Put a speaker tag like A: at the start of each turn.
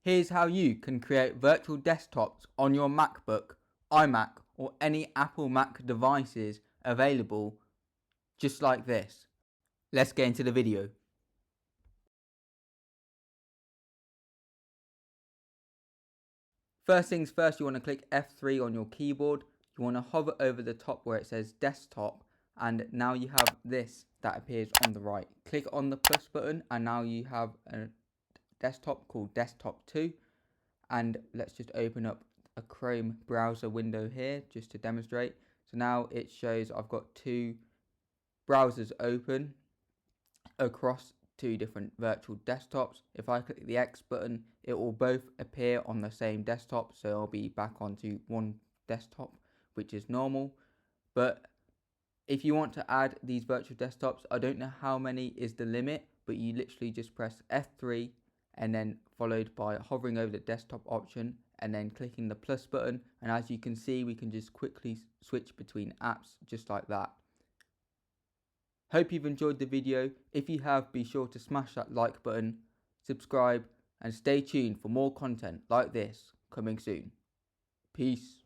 A: Here's how you can create virtual desktops on your MacBook, iMac or any Apple Mac devices available just like this. Let's get into the video. First things first, you want to click F3 on your keyboard. You want to hover over the top where it says desktop, and now you have this that appears on the right. Click on the plus button and now you have a desktop called desktop 2. And let's just open up a Chrome browser window here just to demonstrate. So now it shows I've got two browsers open across two different virtual desktops. If I click the X button, it will both appear on the same desktop, so I'll be back onto one desktop, which is normal. But if you want to add these virtual desktops, I don't know how many is the limit, but you literally just press F3 and then followed by hovering over the desktop option and then clicking the plus button, and as you can see, we can just quickly switch between apps just like that. Hope you've enjoyed the video. If you have, be sure to smash that like button, subscribe, and stay tuned for more content like this coming soon. Peace.